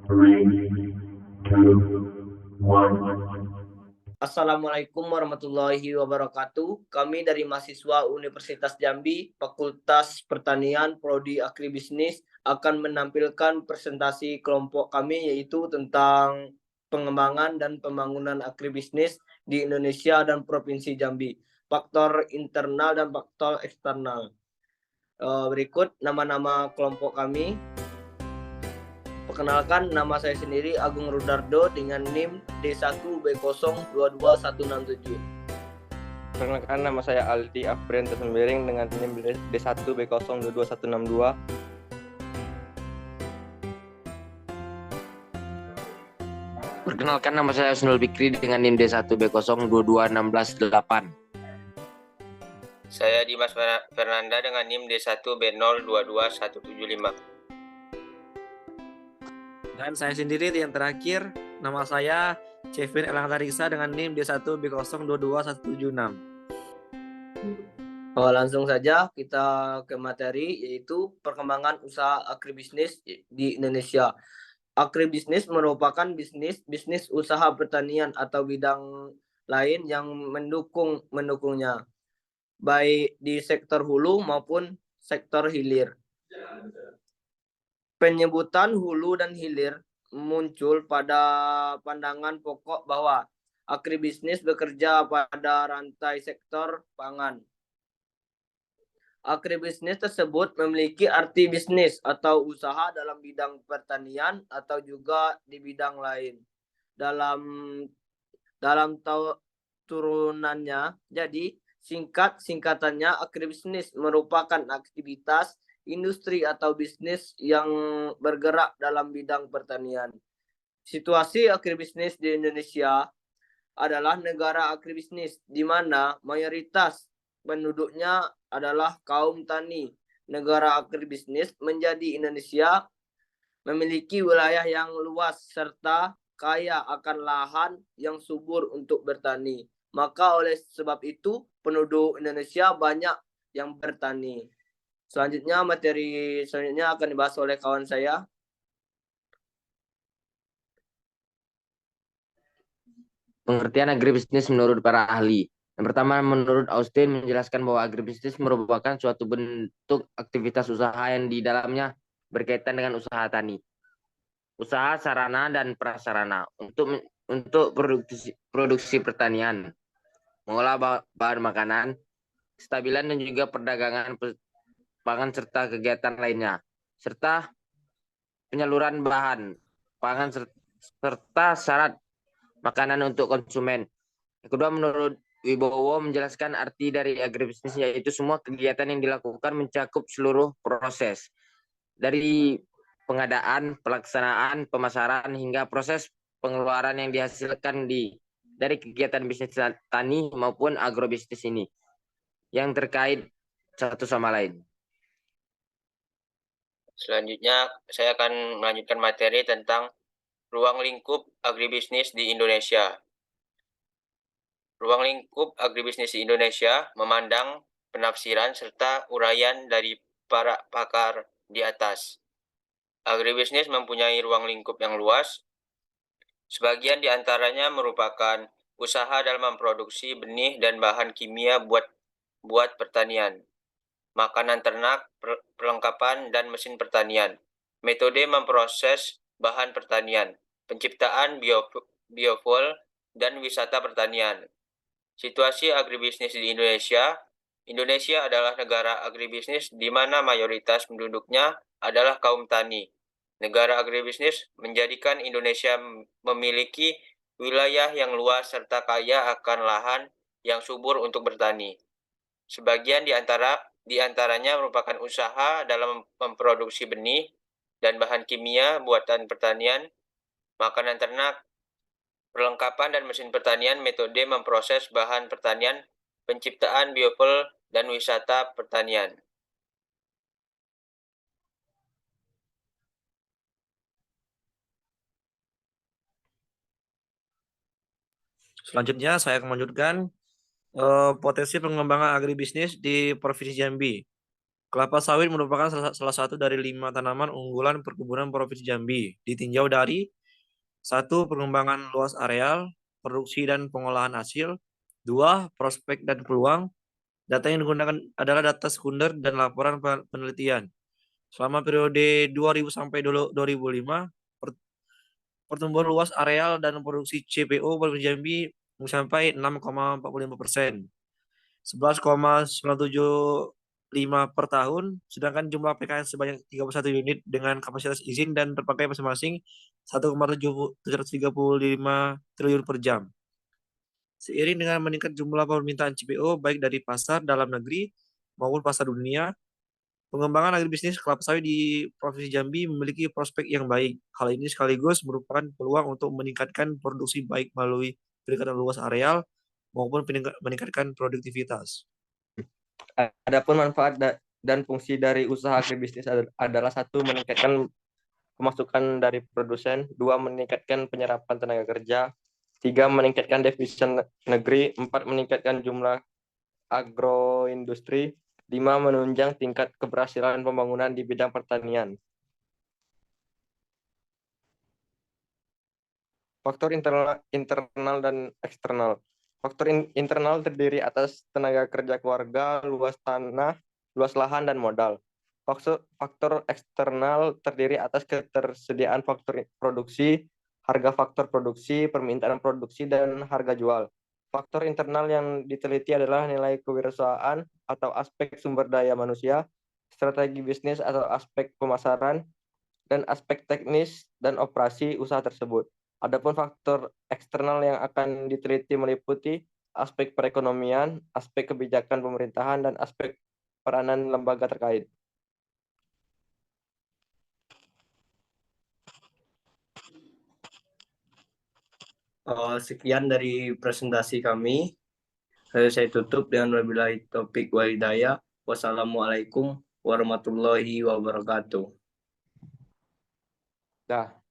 Three, two, one. Assalamualaikum warahmatullahi wabarakatuh. Kami dari mahasiswa Universitas Jambi, Fakultas Pertanian, Prodi Agribisnis akan menampilkan presentasi kelompok kami yaitu tentang pengembangan dan pembangunan agribisnis di Indonesia dan Provinsi Jambi, faktor internal dan faktor eksternal. Berikut nama-nama kelompok kami. Perkenalkan, nama saya sendiri Agung Rudardo dengan NIM D1B022167. Perkenalkan, nama saya Aldi Afrian Tersembering dengan NIM D1B022162. Perkenalkan, nama saya Husnul Fikri dengan NIM D1B022168. Saya Dimas Fernanda dengan NIM D1B022175. Dan saya sendiri yang terakhir, nama saya Chevin Elangtarisa dengan NIM D1B022176. Langsung saja kita ke materi, yaitu perkembangan usaha agribisnis di Indonesia. Agribisnis merupakan bisnis usaha pertanian atau bidang lain yang mendukungnya, baik di sektor hulu maupun sektor hilir. Penyebutan hulu dan hilir muncul pada pandangan pokok bahwa agribisnis bekerja pada rantai sektor pangan. Agribisnis tersebut memiliki arti bisnis atau usaha dalam bidang pertanian atau juga di bidang lain. Dalam turunannya, jadi singkatannya agribisnis merupakan aktivitas industri atau bisnis yang bergerak dalam bidang pertanian. Situasi agribisnis di Indonesia adalah negara agribisnis di mana mayoritas penduduknya adalah kaum tani. Negara agribisnis menjadi Indonesia memiliki wilayah yang luas serta kaya akan lahan yang subur untuk bertani. Maka oleh sebab itu penduduk Indonesia banyak yang bertani. Selanjutnya, materi selanjutnya akan dibahas oleh kawan saya. Pengertian agribisnis menurut para ahli. Yang pertama, menurut Austin menjelaskan bahwa agribisnis merupakan suatu bentuk aktivitas usaha yang di dalamnya berkaitan dengan usaha tani, usaha sarana dan prasarana untuk produksi pertanian, mengolah bahan makanan, kestabilan dan juga perdagangan pangan serta kegiatan lainnya, serta penyaluran bahan pangan serta syarat makanan untuk konsumen. Yang kedua, menurut Wibowo menjelaskan arti dari agribisnis yaitu semua kegiatan yang dilakukan mencakup seluruh proses dari pengadaan, pelaksanaan, pemasaran hingga proses pengeluaran yang dihasilkan dari kegiatan bisnis tani maupun agrobisnis ini yang terkait satu sama lain. Selanjutnya, saya akan melanjutkan materi tentang ruang lingkup agribisnis di Indonesia. Ruang lingkup agribisnis di Indonesia memandang penafsiran serta uraian dari para pakar di atas. Agribisnis mempunyai ruang lingkup yang luas. Sebagian di antaranya merupakan usaha dalam memproduksi benih dan bahan kimia buat pertanian, makanan ternak, perlengkapan dan mesin pertanian, metode memproses bahan pertanian, penciptaan biofuel dan wisata pertanian. Situasi agribisnis di Indonesia. Indonesia adalah negara agribisnis di mana mayoritas penduduknya adalah kaum tani. Negara agribisnis menjadikan Indonesia memiliki wilayah yang luas serta kaya akan lahan yang subur untuk bertani. Sebagian di antaranya merupakan usaha dalam memproduksi benih dan bahan kimia buatan pertanian, makanan ternak, perlengkapan dan mesin pertanian, metode memproses bahan pertanian, penciptaan biofuel, dan wisata pertanian. Selanjutnya saya akan melanjutkan potensi pengembangan agribisnis di Provinsi Jambi. Kelapa sawit merupakan salah satu dari 5 tanaman unggulan perkebunan Provinsi Jambi. Ditinjau dari 1. Pengembangan luas areal, produksi dan pengolahan hasil. 2. Prospek dan peluang. Data yang digunakan adalah data sekunder dan laporan penelitian. Selama periode 2000 sampai 2005, pertumbuhan luas areal dan produksi CPO Provinsi Jambi mencapai 6,45%, 11,975 per tahun, sedangkan jumlah PKN sebanyak 31 unit dengan kapasitas izin dan terpakai masing-masing 1,735 triliun per jam. Seiring dengan meningkat jumlah permintaan CPO baik dari pasar dalam negeri maupun pasar dunia, pengembangan agribisnis kelapa sawit di Provinsi Jambi memiliki prospek yang baik. Hal ini sekaligus merupakan peluang untuk meningkatkan produksi baik melalui peningkatan luas areal maupun meningkatkan produktivitas. Adapun manfaat dan fungsi dari usaha agribisnis adalah 1. Meningkatkan pemasukan dari produsen, 2. Meningkatkan penyerapan tenaga kerja, 3. Meningkatkan devisa negeri, 4. Meningkatkan jumlah agroindustri, 5. Menunjang tingkat keberhasilan pembangunan di bidang pertanian. Faktor internal dan eksternal. Faktor internal terdiri atas tenaga kerja keluarga, luas tanah, luas lahan, dan modal. Faktor eksternal terdiri atas ketersediaan faktor produksi, harga faktor produksi, permintaan produksi, dan harga jual. Faktor internal yang diteliti adalah nilai kewirausahaan atau aspek sumber daya manusia, strategi bisnis atau aspek pemasaran, dan aspek teknis dan operasi usaha tersebut. Adapun faktor eksternal yang akan diteliti meliputi aspek perekonomian, aspek kebijakan pemerintahan, dan aspek peranan lembaga terkait. Sekian dari presentasi kami. Saya tutup dengan wabillahi taufik wal hidayah. Wassalamualaikum warahmatullahi wabarakatuh. Dah.